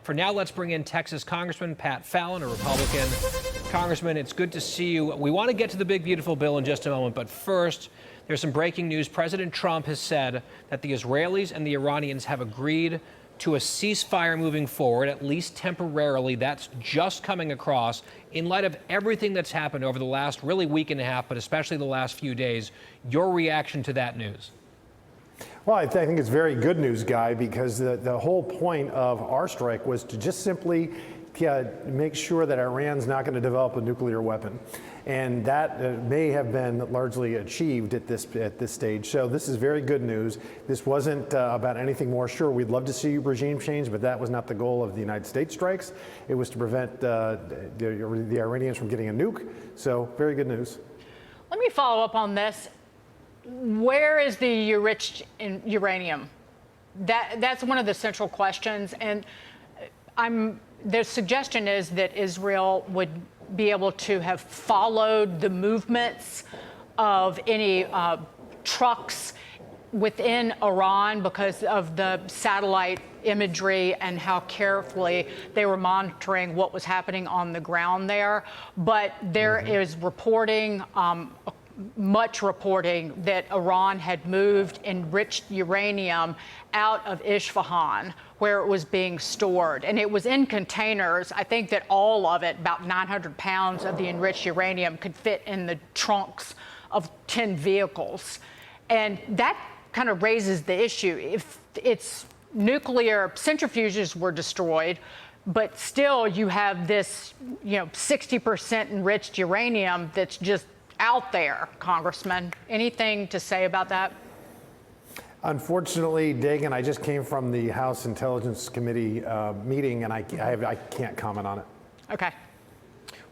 For now, let's bring in Texas Congressman Pat Fallon, a Republican. Congressman, it's good to see you. We want to get to the big, beautiful bill in just a moment, but first, there's some breaking news. President Trump has said that the Israelis and the Iranians have agreed to a ceasefire moving forward, at least temporarily. That's just coming across in light of everything that's happened over the last really week and a half, but especially the last few days. Your reaction to that news? Well, I think it's very good news, Guy, because the whole point of our strike was to just simply make sure that Iran's not going to develop a nuclear weapon. And that may have been largely achieved at this stage. So this is very good news. This wasn't about anything more. Sure, we'd love to see regime change, but that was not the goal of the United States strikes. It was to prevent the Iranians from getting a nuke. So very good news. Let me follow up on this. Where is the enriched uranium? That's one of the central questions. And the suggestion is that Israel would be able to have followed the movements of any trucks within Iran because of the satellite imagery and how carefully they were monitoring what was happening on the ground there. But there is reporting, much reporting, that Iran had moved enriched uranium out of Isfahan, where it was being stored. And it was in containers. I think that all of it, about 900 pounds of the enriched uranium, could fit in the trunks of 10 vehicles. And that kind of raises the issue. If its nuclear centrifuges were destroyed, but still you have this, 60% enriched uranium that's just out there, Congressman. Anything to say about that? Unfortunately, Dagan, I just came from the House Intelligence Committee meeting, and I can't comment on it. Okay.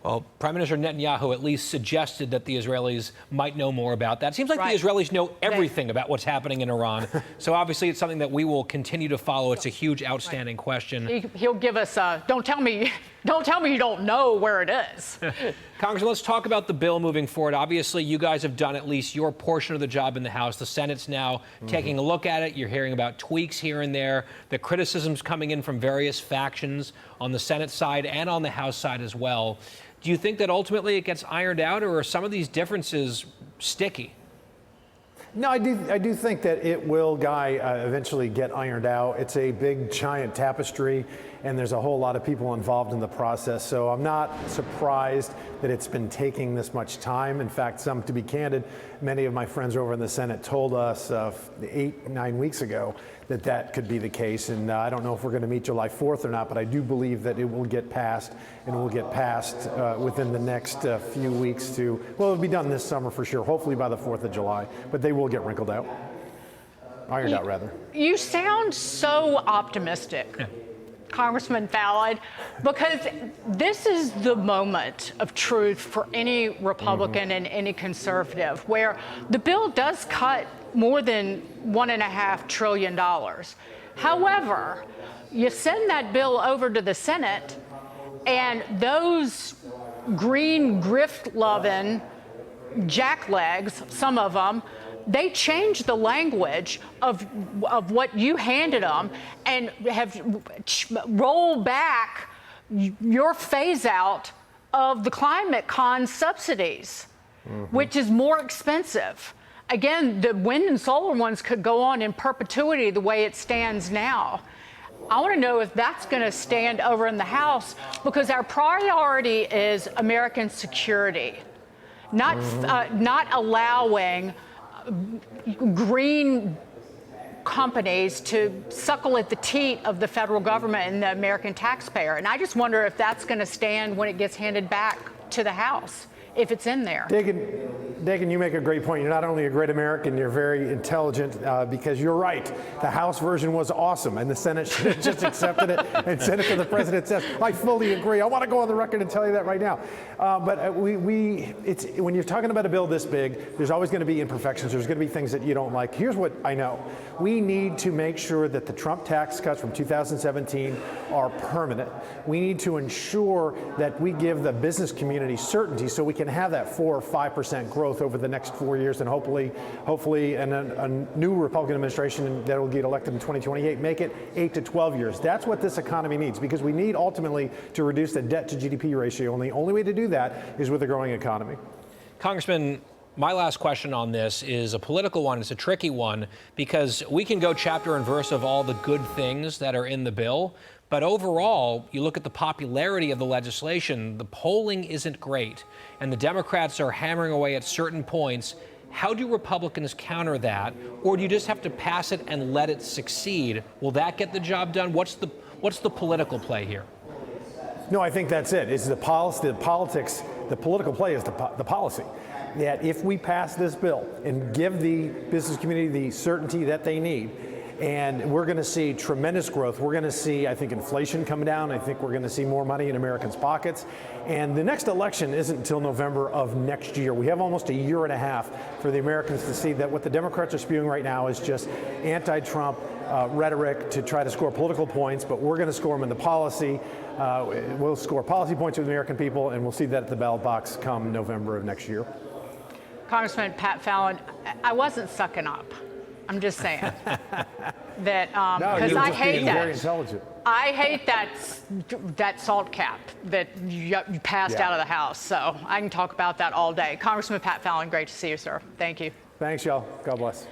Well, Prime Minister Netanyahu at least suggested that the Israelis might know more about that. It seems like the Israelis know everything about what's happening in Iran. So obviously it's something that we will continue to follow. It's a huge, outstanding question. He'll give us don't tell me you don't know where it is. Congressman, let's talk about the bill moving forward. Obviously, you guys have done at least your portion of the job in the House. The Senate's now taking a look at it. You're hearing about tweaks here and there. The criticisms coming in from various factions on the Senate side and on the House side as well. Do you think that ultimately it gets ironed out, or are some of these differences sticky? No, I do think that it will, Guy, eventually get ironed out. It's a big, giant tapestry, and there's a whole lot of people involved in the process. So I'm not surprised that it's been taking this much time. In fact, to be candid, many of my friends over in the Senate told us 8-9 weeks ago that could be the case. And I don't know if we're going to meet July 4th or not, but I do believe that it will get passed, and it will get passed within the next few weeks it'll be done this summer for sure, hopefully by the 4th of July, but they will get wrinkled out. Ironed out, rather. You sound so optimistic, Congressman Fallon, because this is the moment of truth for any Republican and any conservative, where the bill does cut more than $1.5 trillion. However, you send that bill over to the Senate, and those green grift-loving jacklegs, some of them, they changed the language of what you handed them and have rolled back your phase out of the climate con subsidies, which is more expensive. Again, the wind and solar ones could go on in perpetuity the way it stands now. I want to know if that's going to stand over in the House, because our priority is American security, not allowing green companies to suckle at the teat of the federal government and the American taxpayer. And I just wonder if that's going to stand when it gets handed back to the House, if it's in there. Dagan, you make a great point. You're not only a great American, you're very intelligent, because you're right. The House version was awesome, and the Senate should have just accepted it and sent it to the president. Says, I fully agree. I want to go on the record and tell you that right now. But when you're talking about a bill this big, there's always going to be imperfections. There's going to be things that you don't like. Here's what I know. We need to make sure that the Trump tax cuts from 2017 are permanent. We need to ensure that we give the business community certainty so we can can have that 4 or 5% growth over the next 4 years, and hopefully a new Republican administration that will get elected in 2028 make it 8 to 12 years. That's what this economy needs, because we need ultimately to reduce the debt to GDP ratio, and the only way to do that is with a growing economy. Congressman, my last question on this is a political one. It's a tricky one because we can go chapter and verse of all the good things that are in the bill. But overall, you look at the popularity of the legislation, the polling isn't great. And the Democrats are hammering away at certain points. How do Republicans counter that? Or do you just have to pass it and let it succeed? Will that get the job done? What's the political play here? No, I think that's it. It's the policy, the politics, the political play is the policy. That if we pass this bill and give the business community the certainty that they need, and we're going to see tremendous growth. We're going to see, I think, inflation come down. I think we're going to see more money in Americans' pockets. And the next election isn't until November of next year. We have almost a year and a half for the Americans to see that what the Democrats are spewing right now is just anti-Trump rhetoric to try to score political points, but we're going to score them in the policy. We'll score policy points with the American people, and we'll see that at the ballot box come November of next year. Congressman Pat Fallon, I wasn't sucking up. I'm just saying that because I hate that. Very intelligent. I hate that salt cap that you passed out of the House. So I can talk about that all day. Congressman Pat Fallon, great to see you, sir. Thank you. Thanks, y'all. God bless.